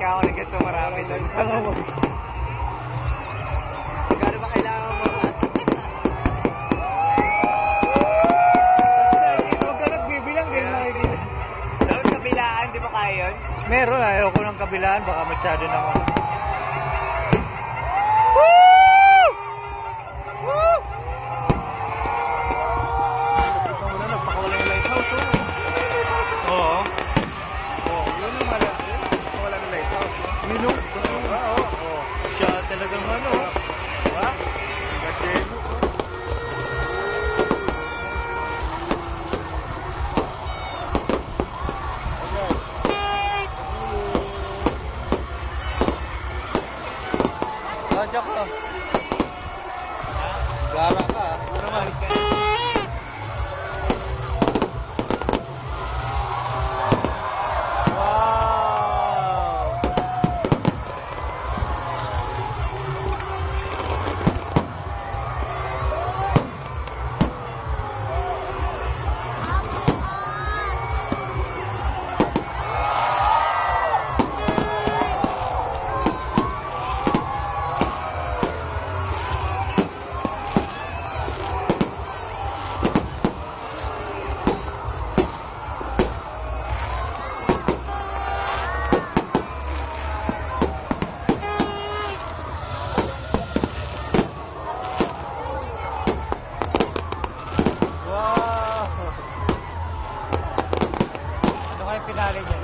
kaya ako na ganito marami doon. Magkano ba kailangan mo? Huwag ka nagbibilang din makikita. Dapat kabilaan, di ba kaya yun? Meron, ayoko ng kabilaan, baka masyado naman. Woo! Woo! Ito mo na, nagpakawala yung lighthouse, oh. Oo. Oh, yun yung malas yun. Wala ng lighthouse, oh. Mino? Oo, oo. Siya talagang ano. Diba? Gagawin mo, oh. Joke lang. Gara ka. Ano naman? Wow! Ano kayo pinali niya?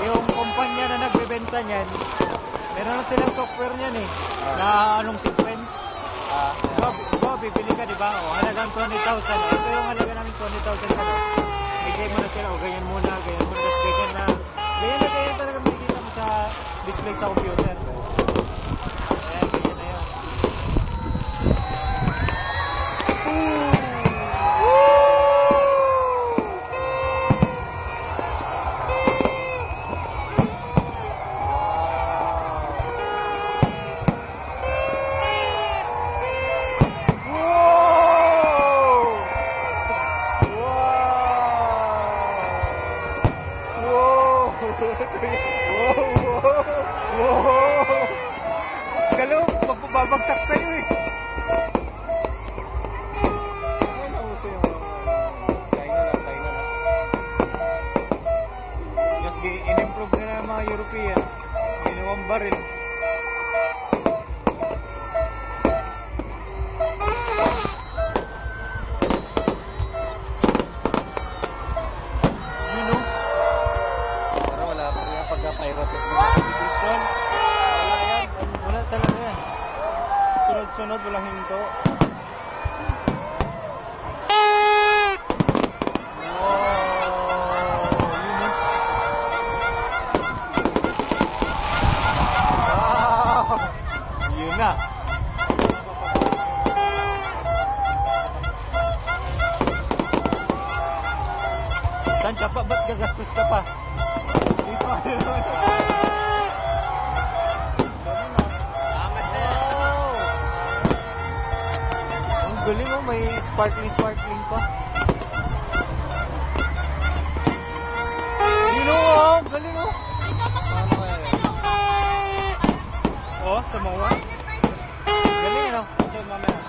Yung kumpanya na nagbebenta niyan, meron na silang software niyan eh, na anong sequence. Diba, bibili ka, diba? O, halagang 20,000. Ito yung halaga namin 20,000 ka na. Bigay mo na sila, o ganyan muna, tapos ganyan na. Ganyan talaga makikita mo sa display sa computer. Ayan, ganyan na yun. Galo, magbabagsak sa'yo eh. Ay, nauso yung China lang. Just in-improve na ng mga European. Ginawang baril. Pero wala pa rin yung pagka-pirate. Christian, wala yan. Wala talaga yan. Sunod-sunod, walang hinto. Wow! Yun na. Saan ka pa? Ba't gagastos ka pa? Dito. Ang galing mo, may sparkling pa. You know, ang galing mo. Paano kaya yun? Oh, Samoa. Galing, no? Ito, mamaya.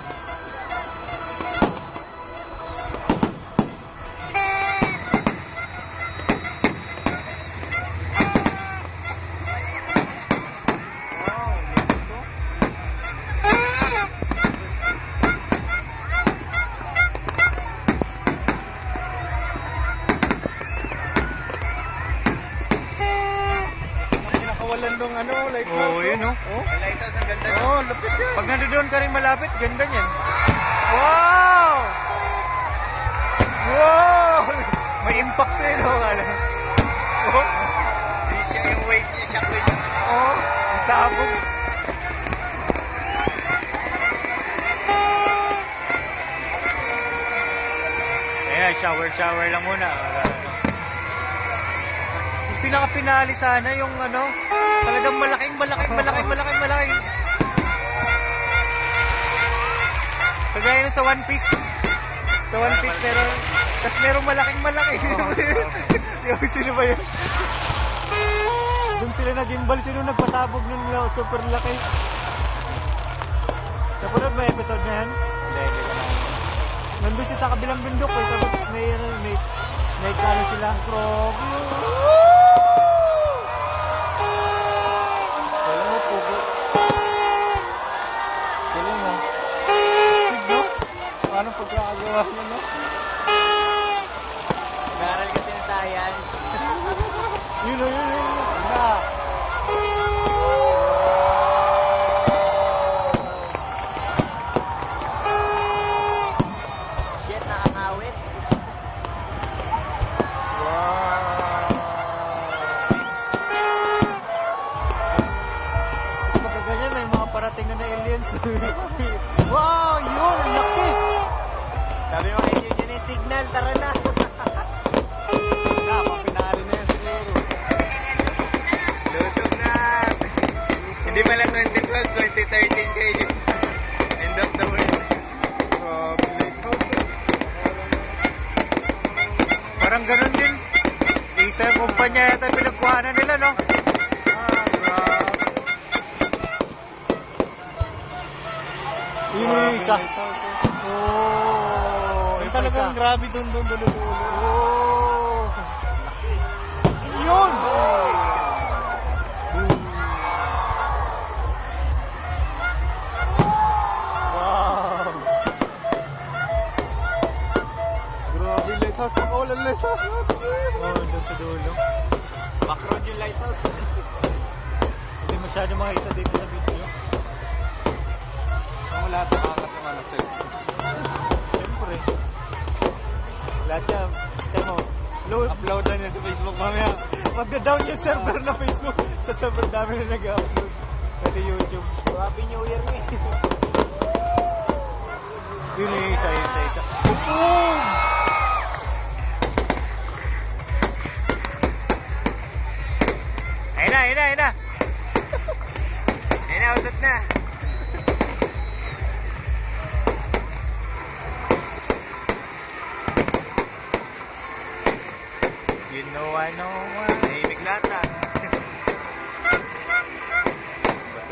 Nakawalan nung ano, like Oo, yun, no? Oh, lighthouse ang ganda. Oh, lapit yan. Pag nandoon ka rin malapit, ganda niyan. Wow! Wow! May impact sa'yo, no? Oh, Di siya yung weight niya, siya weight. oh, ang sabog. Mamaya shower lang muna. Yung pinaka-pinali sana yung ano, talagang malaking. Kagaya nun sa One Piece. Sa One Piece tas merong malaking. Yung sino ba yun? Doon sila nag-gimbal. Sino nagpasabog nun na super laki? Napanood ba episode na yan? Hindi ko na. Nandun siya sa kabilang bundok eh. Tapos may kano sila. Grabe. Wala mo pugo. Galing mo. Tigno? Paano pagkakagawa niya, no? Nag-aaral kasi ng science. Yun na. Shit, nakangawit. Tapos pagkaganyan, may mga parating na aliens. Wow, yun, ang laki. Sabi mo kayo yun yung signal, tara na. Pinali na yan siguro. Lusog na. Hindi pala 2012, 2013 kayo. End of the world. Parang ganun din. Isa yung kumpanya yata pinagkuhanan nila, no? Yun yung isa. Yung talagang grabe doon. Yun! Wow! Grabe, lighthouse. Makawalan lighthouse. Doon sa dulo. Backroad yung lighthouse. Hindi masyado makita dito sa video. Ang lahat nakakat naman na set. Siyempre. Lahat yan. Tayo mo. Upload na yan sa Facebook mamaya. Magda-down yung server na Facebook. Sa server dami na nag-upload. Pwede YouTube. Happy New Year nga. Yun yung isa. Boom! Ayun na. Ayun na, utot na. You know I know why. Nahimik lahat na.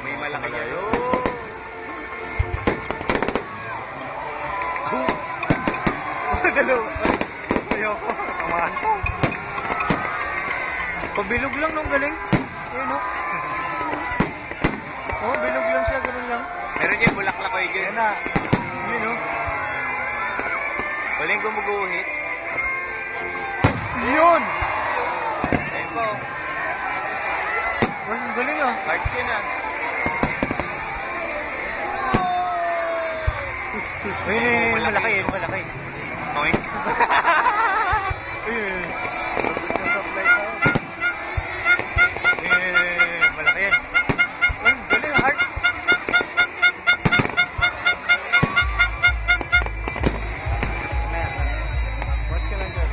May malaki yan. Dalawa. Ayoko. Tamahan ko. Pabilog lang nung galing. Ayun no. Oh, bilog lang siya. Ganun lang. Meron dyan, bulaklak ko yun. Yan na. Yun no. Walang gumuguhit. Yun! Ayun po. Ang galing ah. Hard yun ah. Ayun, malaki. Oink. Ayun. Malaki yan. Ang galing, hard. What ka lang dyan?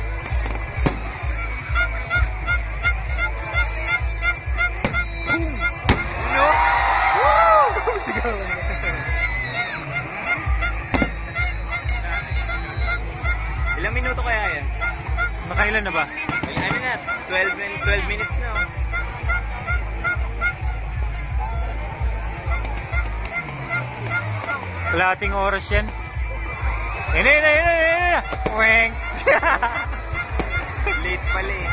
No? Woo! Sigaw lang. Ilang minuto kaya yan? Makailan na ba? Ay, ano na? 12 minutes na oh. Kalahating oras yan. Ina. Weng. Late pala eh.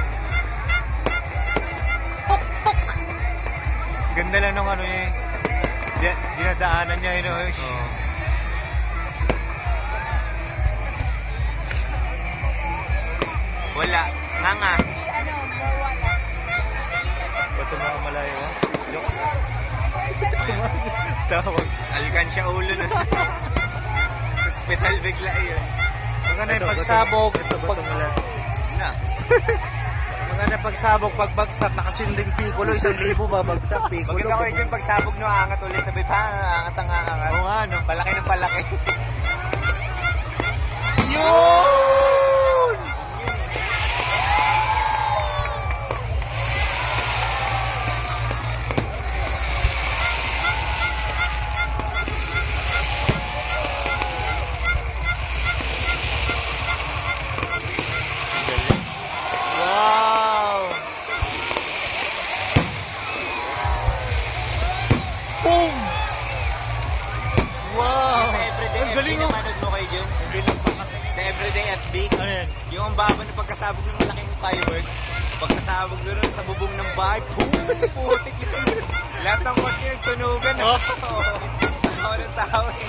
Ganda lang nung ano niya. Dinadaanan niya yun. Oh. Wala. Nga. Ba't yung mga malayo ha? Joke. Tawag. Alkansya ulo na. Hospital bigla yun. Maganda yung pagsabog. Na. Maganda pagsabog, pagbagsak, nakasinding pikulo, 1,000 babagsak, pikulo. Maganda ko yung pagsabog no, aangat ulit. Sabi pa, aangat ang aangat. Oo nga, no? Palaki ng palaki. Yo! Hindi lang sa everyday FB. Ano yan? Yung ang baba ng pagkasabog ng malaking fireworks. Pagkasabog doon sa bubong ng bahay, putik na. Lahat ng kotse tunugan. Ako ng tao eh.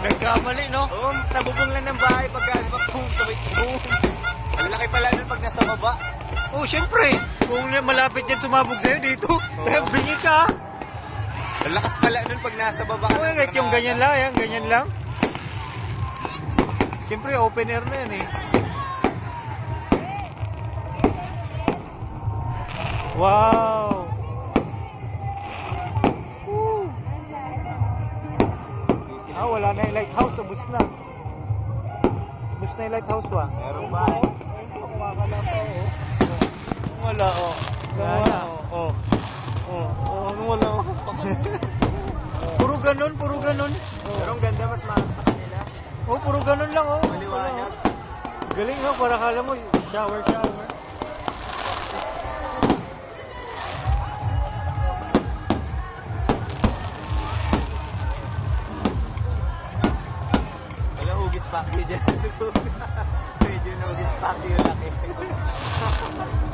Nagkamali, no? Oo, sa bubong lang ng bahay, pagkasabog, boom, sabay, boom. Ang laki pala nun pag nasa baba. Oh, syempre. Kung malapit yan sumabog sa'yo dito, bingi ka. Ang lakas pala nun pag nasa baba. Oo, kahit yung ganyan lang, yan, ganyan lang. Syempre, open air na yan eh. Wow! Woo! Ah, wala na yung lighthouse, ubus na. Ubus na yung lighthouse, wa? Meron ba? Wala, oh. Wala na. Oh. Wala, oh. Puro ganun, puro ganun. Pero ang ganda, mas mahal sa kanila. Oh, puro ganun lang, oh. Maliwanag. Galing, no? Para kala mo, shower. Wala hugis paki dyan. Medyo na hugis paki yung laki.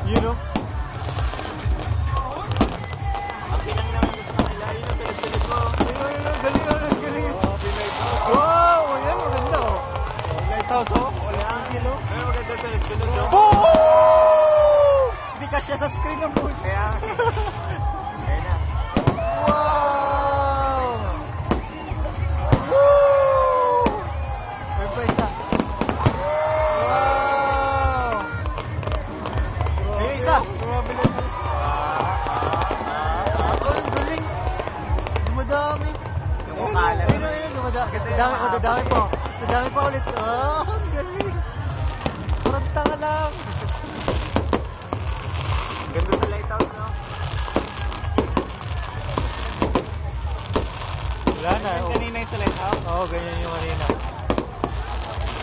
You know? Ang kinang naman gusto kanila, yun ang pinagsulit mo. Galing. Wow, ayan, maganda, oh. Lighthouse, oh. Wala ang kilo. Ay, maganda sa nagsunod. Oh! Hindi kasya sa screen ng buhay. Kaya, ayun na. Wow! Woo! Meron pa isa. Wow! Ayun isa. Grabe lang. Ang galing. Dumadami. Yung ukala. Ayun, dumadami. Kasi dadami pa. Mas dadami pa ulit. Oh, ang galing. Parang tanga lang. Ganda sa lighthouse, no? Wala na. Yung kanina yung sa lighthouse. Oo, ganyan yung kanina.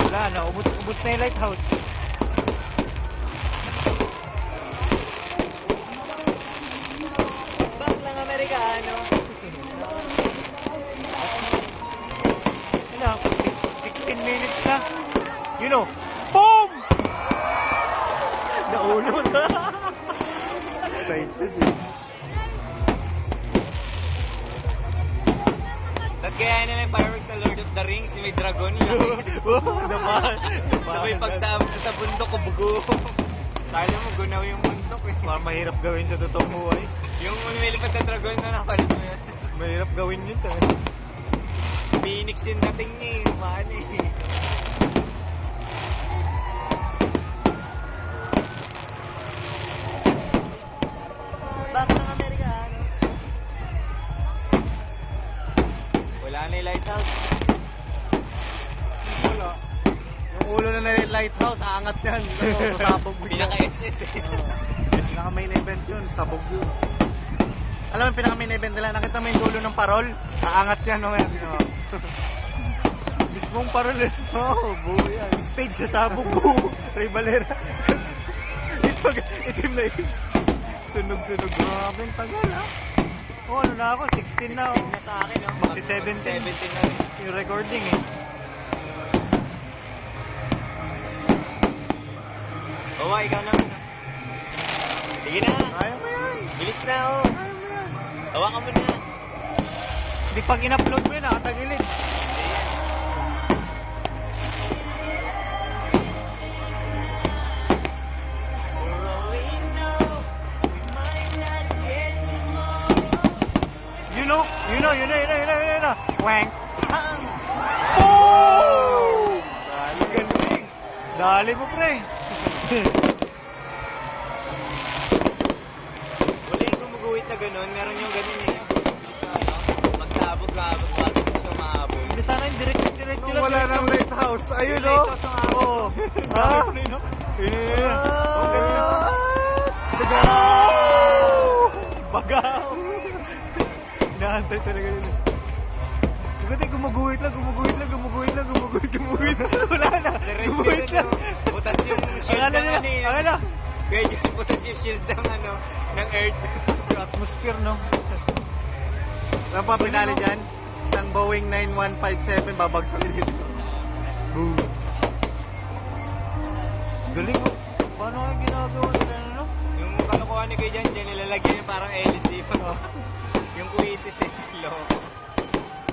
Wala na, ubus na yung lighthouse. Bang lang Amerikano. Yun na, 16 minutes na. You know, boom! Naulot. Excited, Nagkaya na yung fireworks sa Lord of the Rings, may dragon lang. Naman. Sabay pagsabog sa bundok ko, bugo. Kala mo, gunaw yung bundok eh. Mahirap gawin sa totoong buhay. Yung lumilipad na dragon na nakapalit mo yan. Mahirap gawin yun. Phoenix yung dating niya eh, umaan eh. Bang ng Amerikano. Wala na yung lighthouse. Wala. Yung ulo na yung lighthouse, aangat yan. Sasabog. Pinaka-SS eh. Pinaka-main event yun, sabog yun. Alam mo yung pinaka-main event nila, nakita mo yung dulo ng parol? Aangat yan, no? Yan. Mismong parol. Oo, buo yan. Stage sa sabog, buo. Ray Valera. Itim na itim. Sunog-sunog. Grabe, ang tagal, ha? Oh, ano na ako? 16 na. 16 na sa akin, no? Magsi 17. 17 na rin. Yung recording eh. Oo, ikaw naman. Sige na. Ayaw mo yan. Bilis na, oh. Hawakan mo na. Di pag in-upload mo yun, nakatagilid. Yun na. Wank. Oh! Galing. Dali mo, pre. Wala yung gumuguhit na ganun. Meron yung ganun eh. Magsabog ka, bago siya maabog. Hindi sana yung direct Nung wala ng lighthouse. Ayun, no? Oo. Ha? Ha? Yun. Bagaw! Inaantay talaga yun. Maganda, gumuguhit lang. Wala na. Gumuguhit lang. Butas yung shield ng ano eh. Akala. Ganyan, butas yung shield ng ano, ng Earth. Atmosphere, no? Saan pa pinali dyan? Isang Boeing 9157 babagsak dito. Boom. Galing mo. Paano kayo ginagawa nila, ano? Yung kalokohan ni kay Jan, nilalagyan yung parang LSD pa. Yung kuitis eh. Loko.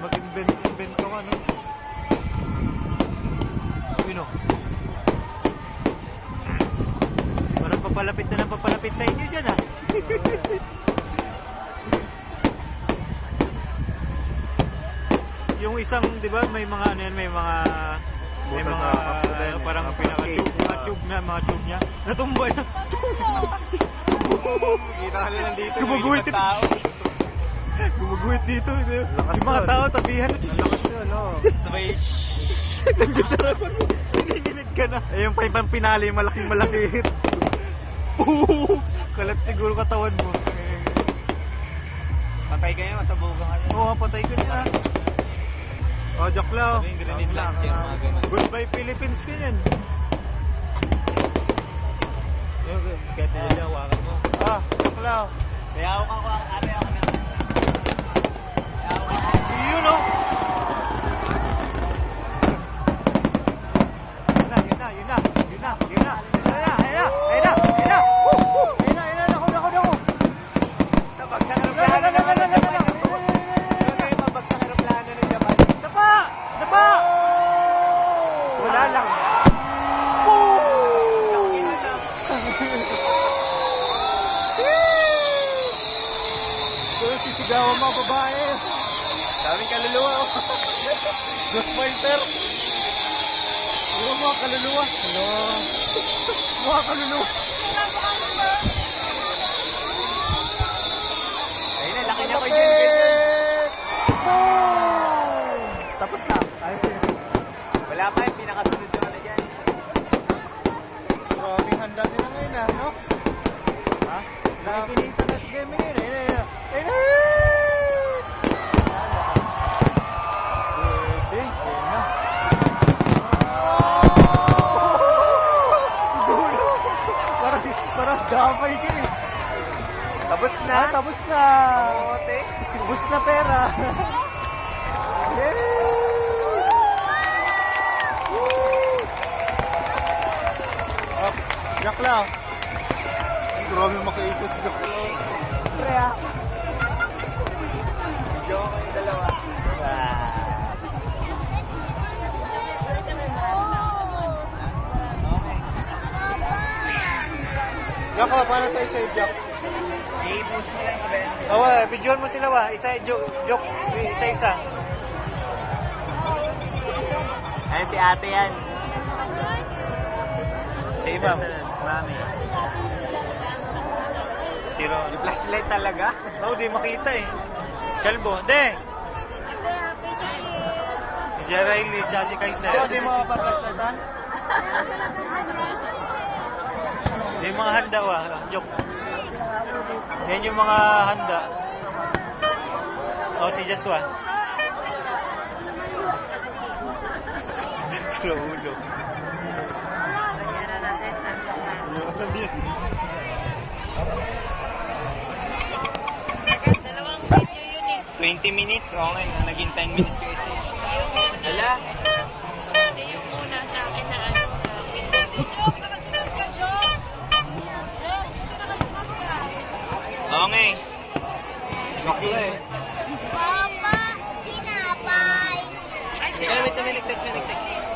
Mag-invent ka, ano? Yun o. Parang papalapit na ng papalapit sa inyo dyan, ah. Yung isang, di ba, may mga ano yan, may mga Butas sa kapso din, parang mga pinaka-tube, case, mga tube niya. Natumba na. Kita ka nila dito. Gumuguhit yung tao. Gumuguhit dito. Lakas Yung mga yun. tao, tabihan. Ang lakas yun, no? Sabay, Nagsarapan mo. Nanginginig ka na. Eh, yung pa pinali, malaking malaki. Kalat siguro katawan mo. patay kayo, masabugan kayo. Oo, patay ka niya. Oh, joke lang. Sabi yung grenade launcher, mga ganun. Goodbye Philippines ka yan. Kahit nila, hawakan mo. Ah, joke lang. Kaya ako ako, ate ako na. Kaya ako ako. Yun o. Yun na. Nabagsak ang aeroplano ng Japan. Okay, mabagsak ang aeroplano ng Japan. Dapa! Wala lang. Kung sisigawan mga babae. Daming kaluluwa. Ghost fighter. Yung mga kaluluwa. Hello. Mga kaluluwa. Ayun na, laki niya ko dyan. Boom! Tapos na. Wala pa yung pinakasunod yung ano dyan. Grabing handa nila ngayon, ah, no? Ha? Nakikinita na si Gemini ngayon. Ayun na. Pwede. Ayun na. Parang damay ka eh. Tapos na. Tapos na. Ote. Tapos na pera. Yay! Oh, Jack lang. Grabe makaikot si Jack lang. Pre ah. Joke yung dalawa. Jack, oh, paano tayo save Jack? I-post mo lang sa Ben. Oo, videoan mo sila wa. Joke. Isa-isa. Ayan si ate yan. Si Imam. Mami. Si Ron. Yung flashlight talaga? Oo, di makita eh. Si Kalbo. Hindi. Si Jeraili, tsaka si Kaiser. Ako, di mo mapapaslightan? Yung mga handa wa. Joke. Yan yung mga handa. O, si Jaswa. Sa ulo. Dalawang video yun eh. 20 minutes? Okay, naging 10 minutes kasi. Ala? Hindi yung muna sa akin na ano. Okay. Okay. Papa, tinapay. Sige, wait, text.